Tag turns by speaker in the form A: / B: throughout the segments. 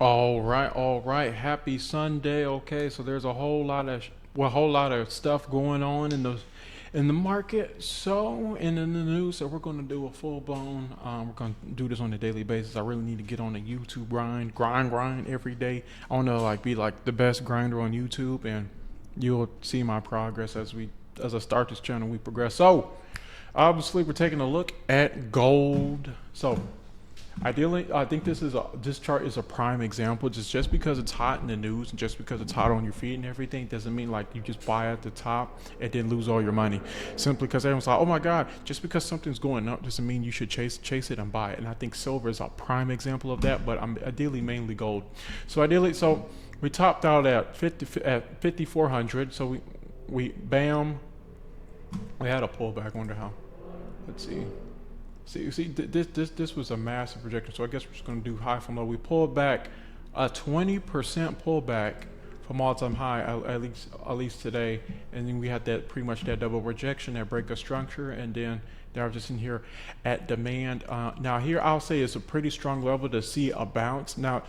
A: All right. Happy Sunday. Okay, so there's a whole lot of stuff going on in the market. So, and in the news, so we're going to do a full blown. We're going to do this on a daily basis. I really need to get on a YouTube grind every day. I want to like be like the best grinder on YouTube, and you'll see my progress as I start this channel. We progress. So, obviously, we're taking a look at gold. So, ideally, I think this chart is a prime example. Just because it's hot in the news and just because it's hot on your feet and everything doesn't mean like you just buy at the top and then lose all your money. Simply because everyone's like, oh my God, just because something's going up doesn't mean you should chase it and buy it. And I think silver is a prime example of that. But I'm ideally mainly gold. So we topped out at 5400. So we bam, we had a pullback. I wonder how. Let's see. This was a massive projection. So I guess we're just going to do high from low. We pulled back a 20% pullback from all-time high, at least today, and then we had that pretty much that double rejection, that break of structure, and then now we're just in here at demand. Now here I'll say it's a pretty strong level to see a bounce. Now,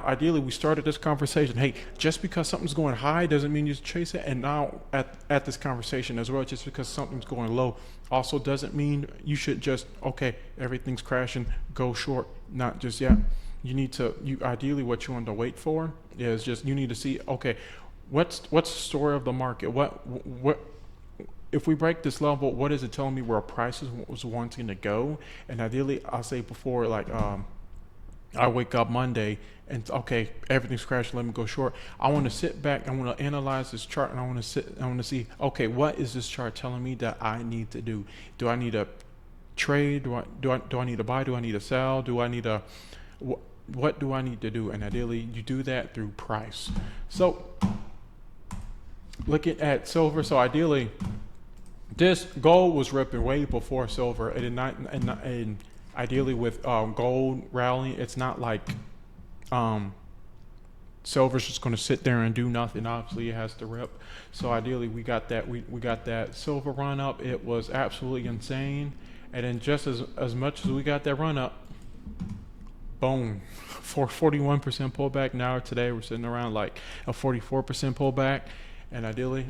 A: ideally, we started this conversation. Hey, just because something's going high doesn't mean you chase it. And now, at this conversation as well, just because something's going low also doesn't mean you should just okay, everything's crashing, go short. Not just yet. You ideally what you want to wait for is just you need to see okay, what's the story of the market? What if we break this level? What is it telling me where prices was wanting to go? And ideally, I'll say before like I wake up Monday and okay, everything's crashing. Let me go short. I want to sit back. I want to analyze this chart, and I want to sit. I want to see. Okay, what is this chart telling me that I need to do? Do I need to trade? Do I need to buy? Do I need to sell? Do I need to? What do I need to do? And ideally, you do that through price. So, looking at silver. So ideally, this gold was ripping way before silver. It did not, and ideally with gold rallying, it's not like um, silver's just going to sit there and do nothing. Obviously, it has to rip. So ideally, we got that. We got that silver run up. It was absolutely insane. And then just as much as we got that run up, boom, for 41% pullback. Now today we're sitting around like a 44% pullback. And ideally,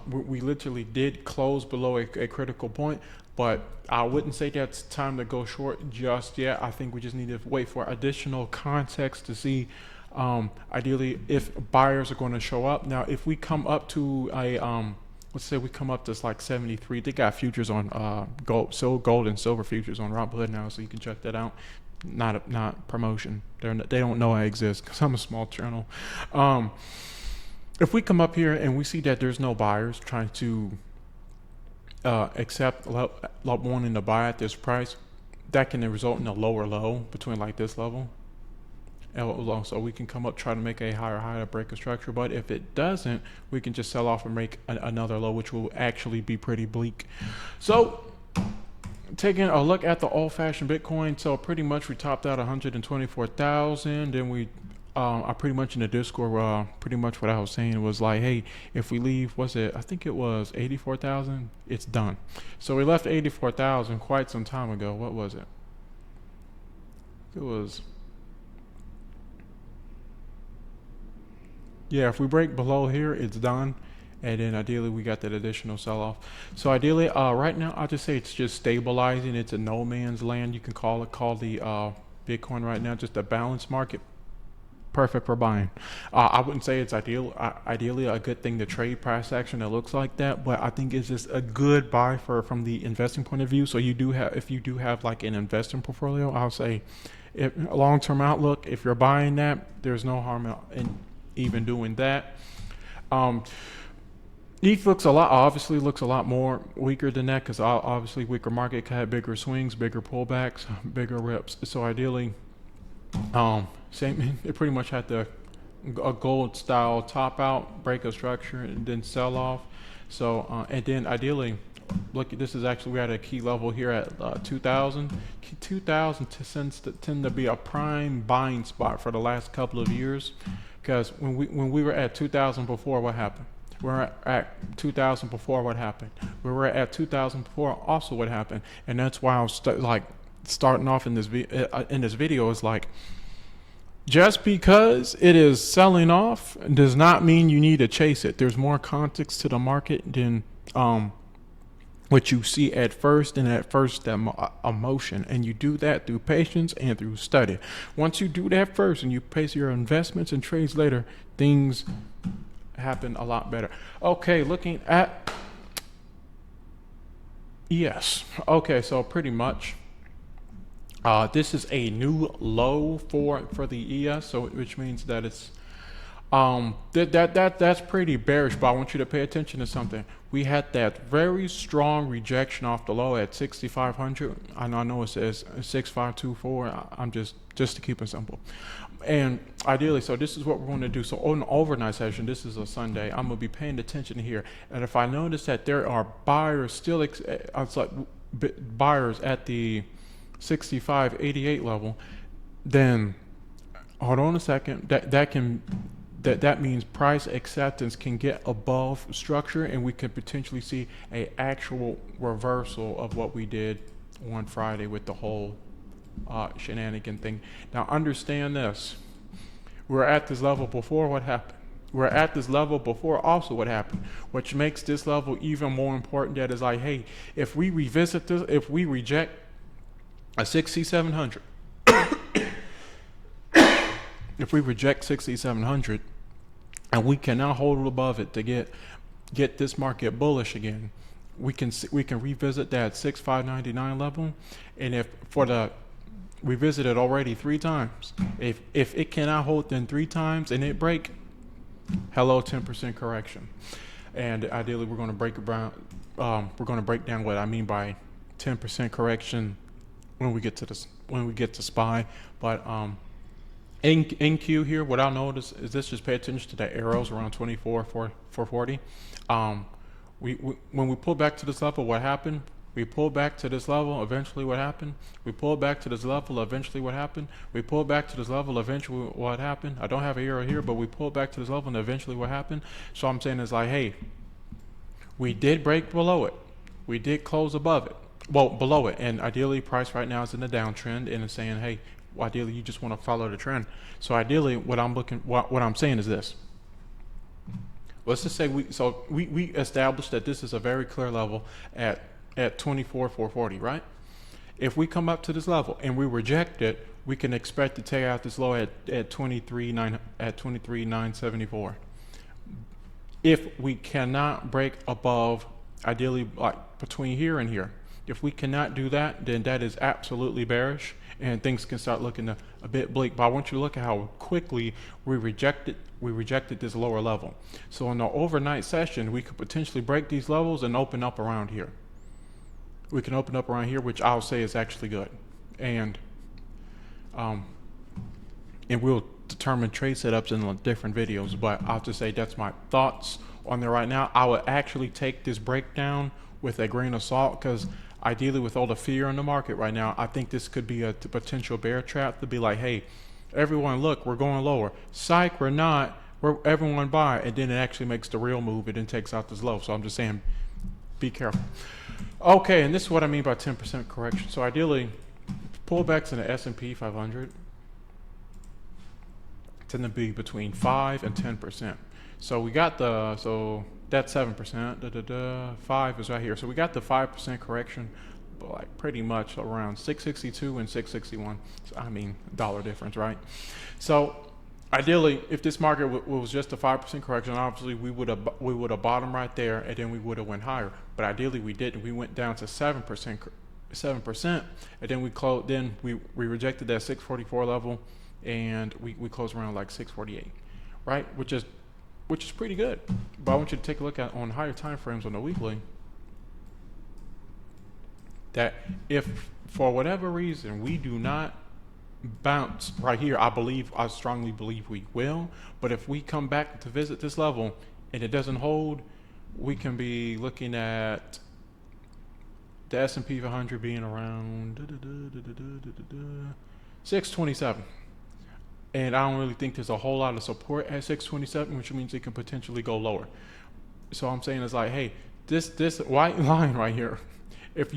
A: we literally did close below a critical point, but I wouldn't say that's time to go short just yet. I think we just need to wait for additional context to see, ideally, if buyers are going to show up. Now, if we come up to let's say we come up to like 73, they got futures on gold and silver futures on Robinhood now, so you can check that out. Not promotion. They don't know I exist because I'm a small channel. If we come up here and we see that there's no buyers trying to accept wanting to buy at this price, that can result in a lower low between like this level. So we can come up, try to make a higher high to break a structure. But if it doesn't, we can just sell off and make another low, which will actually be pretty bleak. So taking a look at the old-fashioned Bitcoin, so pretty much we topped out 124,000. Then I pretty much in the Discord, pretty much what I was saying was like, hey, if we leave, I think it was 84,000. It's done. So we left 84,000 quite some time ago. What was it? It was, yeah. If we break below here, it's done. And then ideally we got that additional sell-off. So ideally, right now I'll just say it's just stabilizing. It's a no man's land. You can call the Bitcoin right now just a balanced market. Perfect for buying. I wouldn't say it's ideally a good thing to trade price action that looks like that, but I think it's just a good buy from the investing point of view. So if you do have like an investing portfolio, I'll say, if long-term outlook, if you're buying that, there's no harm in even doing that. ETH obviously looks a lot more weaker than that because obviously weaker market had bigger swings, bigger pullbacks, bigger rips. So ideally, same. It pretty much had a gold style top out, break of structure, and then sell off. So and then ideally, look, this is actually we're at a key level here at 2,000. 2,000 tend to be a prime buying spot for the last couple of years, because when we were at 2,000 before, what happened? We're at 2,000 before, what happened? We were at 2,000 before, also what happened? And that's why I was starting off in this video is like, Just because it is selling off does not mean you need to chase it. There's more context to the market than what you see at first, and at first emotion, and you do that through patience and through study. Once you do that first and you pace your investments and trades later, things happen a lot better. Okay, looking at okay, so pretty much this is a new low for the ES, so which means that it's that's pretty bearish. But I want you to pay attention to something. We had that very strong rejection off the low at 6,500. I know it says 6,524. I'm just to keep it simple. And ideally, so this is what we're going to do. So on the overnight session, this is a Sunday, I'm going to be paying attention here. And if I notice that there are buyers still, buyers at the 65.88 level, then hold on a second. That means price acceptance can get above structure, and we can potentially see a actual reversal of what we did on Friday with the whole shenanigan thing. Now understand this. We're at this level before. What happened? We're at this level before also what happened, which makes this level even more important. That is like, hey, if we revisit this, if we reject a 6,700, if we reject 6,700 and we cannot hold above it to get this market bullish again, we can revisit that 6,599 level. And if we visited already 3 times, if it cannot hold then 3 times and it break, hello, 10% correction. And ideally we're going to break down what I mean by 10% correction when we get to SPY. But in Q here, what I'll notice is this: just pay attention to the arrows around 24,440. When we pull back to this level, what happened? We pull back to this level, eventually what happened? We pull back to this level, eventually what happened? We pull back to this level, eventually what happened? I don't have an arrow here, but we pull back to this level and eventually what happened? So I'm saying is like, hey, we did break below it. We did close above it. Well, below it. And ideally price right now is in the downtrend, and it's saying, hey, ideally you just want to follow the trend. So ideally what I'm saying is this. Let's just say we established that this is a very clear level at 24,440, right? If we come up to this level and we reject it, we can expect to take out this low at 23,974. If we cannot break above, ideally like between here and here, if we cannot do that, then that is absolutely bearish, and things can start looking a bit bleak. But I want you to look at how quickly we rejected this lower level. So in the overnight session, we could potentially break these levels and open up around here. We can open up around here, which I'll say is actually good. And we'll determine trade setups in different videos, but I'll just say that's my thoughts on there right now. I would actually take this breakdown with a grain of salt, because ideally with all the fear in the market right now, I think this could be a potential bear trap to be like, hey, everyone, look, we're going lower. Psych, we're not. Everyone buy, and then it actually makes the real move. It then takes out this low. So I'm just saying, be careful. Okay, and this is what I mean by 10% correction. So ideally, pullbacks in the S&P 500 tend to be between 5 and 10%. So we got that's 7%. 5 is right here. So we got the 5% correction, but like pretty much around 662 and 661. So, I mean, dollar difference, right? So ideally, if this market was just a 5% correction, obviously we would have bottomed right there, and then we would have went higher. But ideally, we didn't. We went down to 7%, and then we closed. Then we rejected that 644 level, and we closed around like 648, right? Which is pretty good. But I want you to take a look at on higher time frames on the weekly. That if for whatever reason we do not bounce right here, I strongly believe we will. But if we come back to visit this level and it doesn't hold, we can be looking at the S&P 500 being around 627. And I don't really think there's a whole lot of support at 627, which means it can potentially go lower. So I'm saying it's like, hey, this white line right here, if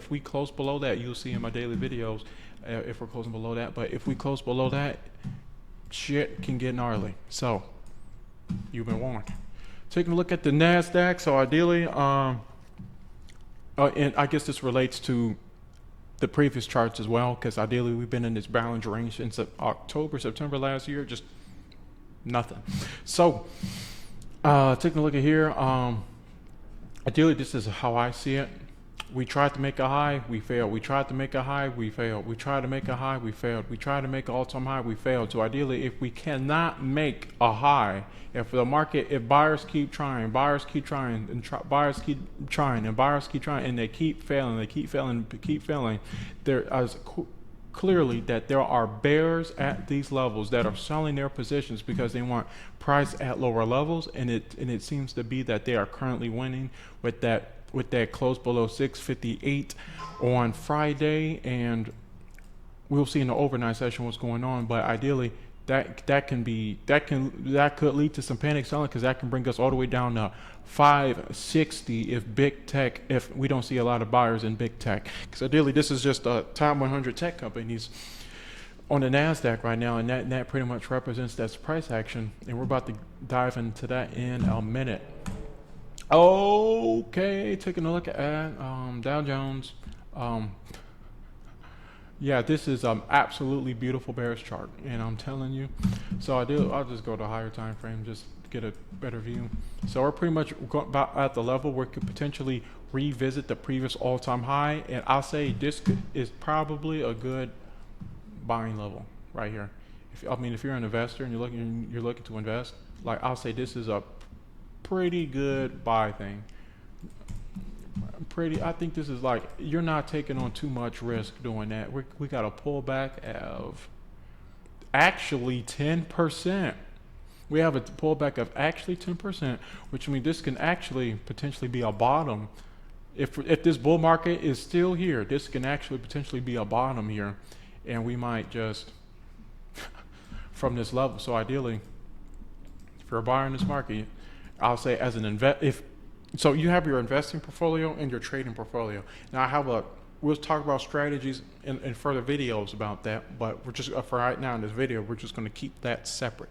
A: we close below that, you'll see in my daily videos if we're closing below that. But if we close below that, shit can get gnarly. So you've been warned. Taking a look at the NASDAQ. So ideally, and I guess this relates to the previous charts as well, because ideally we've been in this balance range since October, September last year, just nothing. So taking a look at here, ideally this is how I see it. We tried to make a high, we failed. We tried to make a high, we failed. We tried to make a high, we failed. We tried to make an all-time high, we failed. So ideally, if we cannot make a high, if the market, if buyers keep trying, and buyers keep trying, and buyers keep trying, and they keep failing, there is clearly that there are bears at these levels that are selling their positions because they want price at lower levels, and it seems to be that they are currently winning with that close below 658 on Friday, and we'll see in the overnight session what's going on. But ideally, that could lead to some panic selling, because that can bring us all the way down to 560 if we don't see a lot of buyers in big tech. Because ideally, this is just top 100 tech companies on the NASDAQ right now, and that pretty much represents that price action, and we're about to dive into that in a minute. Okay, taking a look at Dow Jones. Yeah, this is absolutely beautiful bearish chart, and I'm telling you. So I'll just go to higher time frame just to get a better view. So we're pretty much about at the level where we could potentially revisit the previous all-time high, and I'll say this is probably a good buying level right here. If you're an investor and you're looking to invest, like, I'll say this is a pretty good buy thing. I think this is like, you're not taking on too much risk doing that. We got a pullback of actually 10%. We have a pullback of actually 10%, which means this can actually potentially be a bottom. If this bull market is still here, this can actually potentially be a bottom here, and we might just from this level. So ideally, if you're a buyer in this market, I'll say as an so you have your investing portfolio and your trading portfolio. Now we'll talk about strategies in further videos about that, but we're just, for right now in this video, we're just going to keep that separate.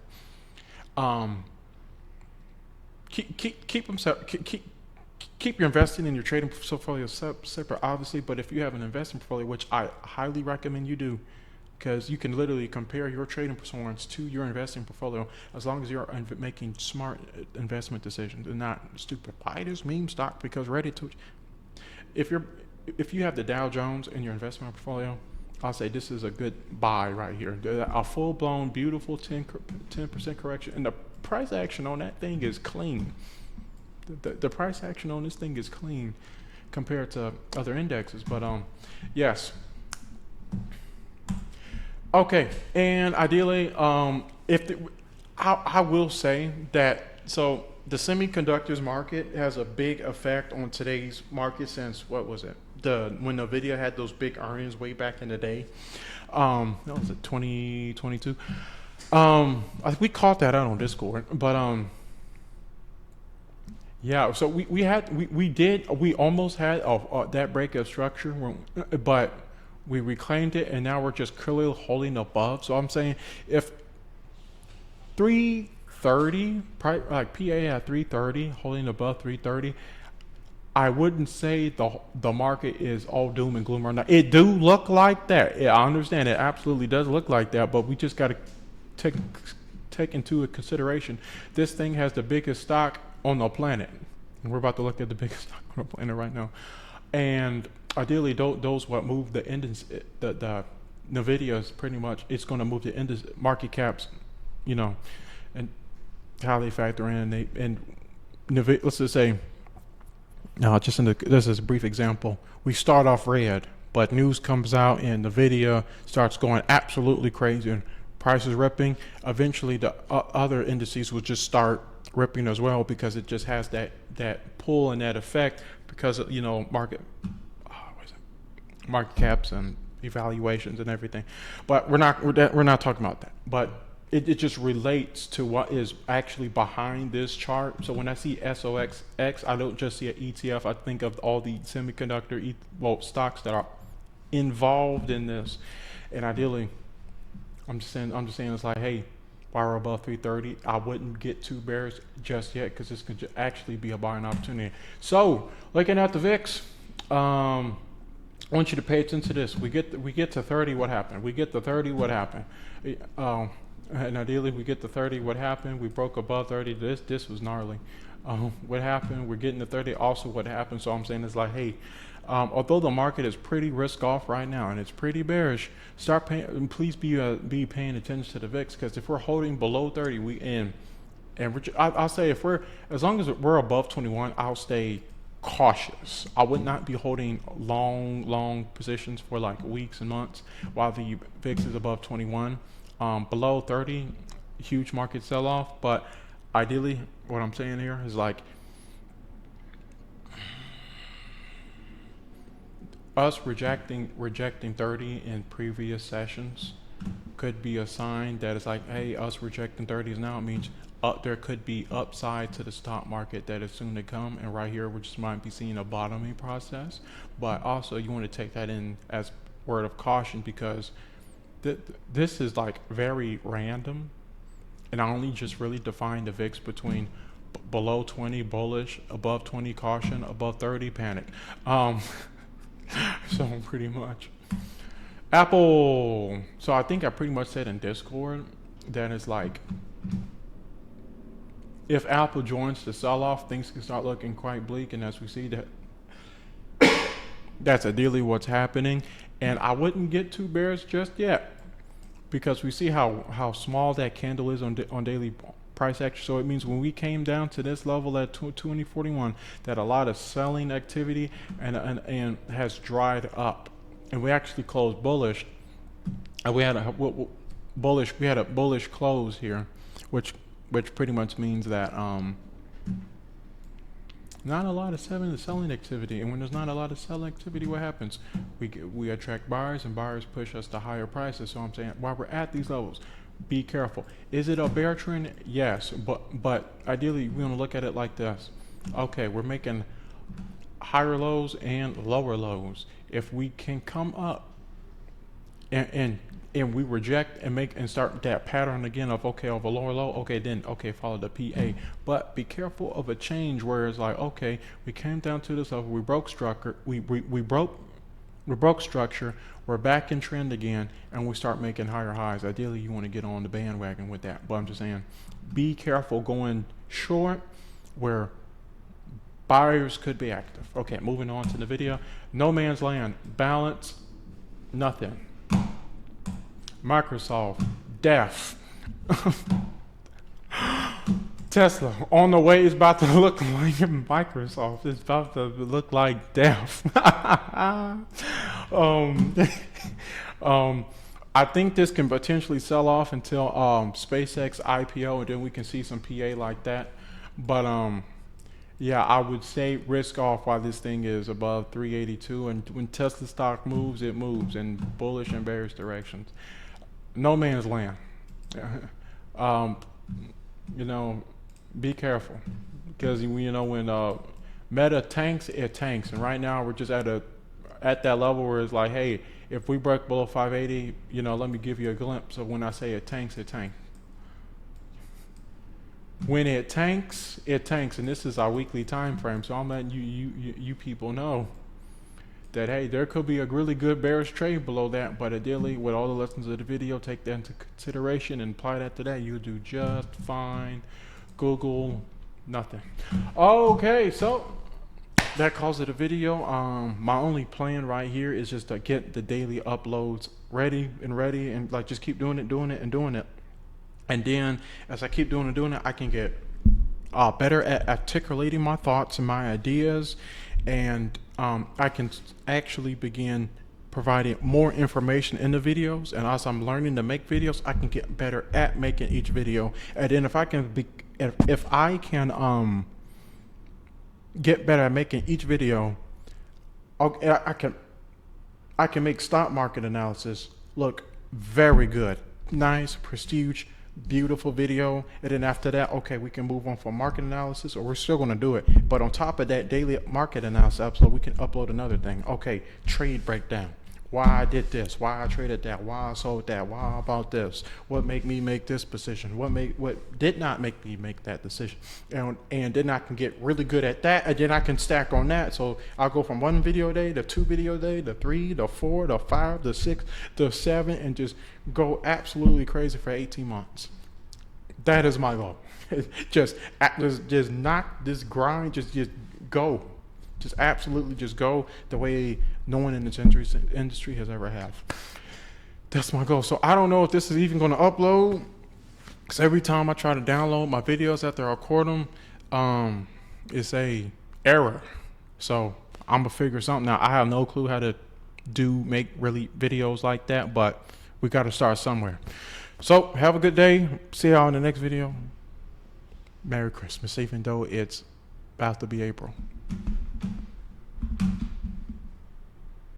A: Keep your investing and your trading portfolio separate, obviously, but if you have an investing portfolio, which I highly recommend you do, because you can literally compare your trading performance to your investing portfolio, as long as you're making smart investment decisions and not stupid buy this meme stock because Reddit told you. If you have the Dow Jones in your investment portfolio, I'll say this is a good buy right here. A full-blown, beautiful 10% correction, and the price action on that thing is clean. The price action on this thing is clean compared to other indexes. But yes. Okay, and ideally, I will say that, so the semiconductors market has a big effect on today's market since, what was it? When NVIDIA had those big earnings way back in the day. That was it, 2022. We caught that out on Discord, but yeah. So we almost had that break of structure, but we reclaimed it, and now we're just clearly holding above. So I'm saying if 330, like PA at 330, holding above 330, I wouldn't say the market is all doom and gloom or not. It do look like that. Yeah, I understand it absolutely does look like that, but we just got to take into consideration this thing has the biggest stock on the planet, and we're about to look at the biggest stock on the planet right now. And ideally, those what move the NVIDIA is pretty much, it's going to move the market caps, and how they factor in. And let's just say, this is a brief example. We start off red, but news comes out and NVIDIA starts going absolutely crazy and prices ripping. Eventually, the other indices will just start ripping as well, because it just has that pull and that effect, because market caps and evaluations and everything. But we're not talking about that. But it just relates to what is actually behind this chart. So when I see SOXX, I don't just see an ETF. I think of all the semiconductor stocks that are involved in this. And ideally, I'm just saying it's like, hey, while we're above 330. I wouldn't get too bearish just yet because this could actually be a buying opportunity. So looking at the VIX, I want you to pay attention to this. We get to 30. What happened? We get to 30. What happened? And ideally, we get to 30. What happened? We broke above 30. This was gnarly. What happened? We're getting to 30. Also, what happened? So I'm saying it's like, hey, although the market is pretty risk off right now and it's pretty bearish, start paying. Please be paying attention to the VIX, because if we're holding below 30, I'll say as long as we're above 21, I'll stay cautious. I would not be holding long positions for like weeks and months while the VIX is above 21. Below 30, huge market sell off. But ideally, what I'm saying here is like, us rejecting 30 in previous sessions could be a sign that it's like, hey, us rejecting 30s now, it means there could be upside to the stock market that is soon to come. And right here, we just might be seeing a bottoming process. But also, you want to take that in as word of caution, because this is like very random. And I only just really defined the VIX between below 20 bullish, above 20 caution, above 30 panic. So pretty much Apple. So I think I pretty much said in Discord that it's like, if Apple joins the sell-off, things can start looking quite bleak. And as we see that, that's ideally what's happening. And I wouldn't get too bearish just yet, because we see how small that candle is on daily price action. So it means when we came down to this level at 2041, that a lot of selling activity and has dried up, and we actually closed bullish. And we had a bullish close here, which pretty much means that not a lot of selling activity. And when there's not a lot of selling activity, what happens? We attract buyers, and buyers push us to higher prices. So I'm saying, while we're at these levels, be careful. Is it a bear trend? Yes, but ideally we want to look at it like this. Okay, we're making higher lows and lower lows. If we can come up and we reject and start that pattern again of of a lower low, then follow the PA. But be careful of a change where it's like, okay, we came down to this level, we broke structure, we broke structure, we're back in trend again, and we start making higher highs. Ideally, you want to get on the bandwagon with that. But I'm just saying, be careful going short where buyers could be active. Okay, moving on to the video. No man's land, balance, nothing. Microsoft, death. Tesla, on the way, is about to look like Microsoft. It's about to look like death. I think this can potentially sell off until SpaceX IPO, and then we can see some PA like that. But yeah, I would say risk off while this thing is above 382. And when Tesla stock moves, it moves in bullish and bearish directions. No man's land. Be careful, because when Meta tanks, it tanks. And right now we're just at that level where it's like, hey, if we break below 580, let me give you a glimpse of when I say it tanks, it tanks. When it tanks, and this is our weekly time frame. So I'm letting you people know that, hey, there could be a really good bearish trade below that, but ideally, with all the lessons of the video, take that into consideration and apply that to that. You'll do just fine. Google, nothing. Okay, so that calls it a video. My only plan right here is just to get the daily uploads ready, and like just keep doing it. And then as I keep doing it, I can get better at articulating my thoughts and my ideas, and I can actually begin providing more information in the videos. And as I'm learning to make videos, I can get better at making each video. And then if I can get better at making each video, I can make stock market analysis look very good, nice, prestige, beautiful video. And then after that, okay, we can move on for market analysis, or we're still going to do it, but on top of that daily market analysis upload, we can upload another thing. Okay, trade breakdown. why I did this, why I traded that, why I sold that, why about this, what made me make this decision, what did not make me make that decision, and then I can get really good at that, and then I can stack on that. So I'll go from 1 video a day to 2 video a day to 3 to 4 to 5 to 6 to 7, and just go absolutely crazy for 18 months. That is my goal. just not this grind, just go. Just absolutely just go the way no one in this industry has ever have. That's my goal. So I don't know if this is even going to upload, because every time I try to download my videos after I record them, it's a error. So I'm gonna figure something out. I have no clue how to make really videos like that, but we got to start somewhere. So have a good day. See y'all in the next video. Merry Christmas, even though it's about to be April.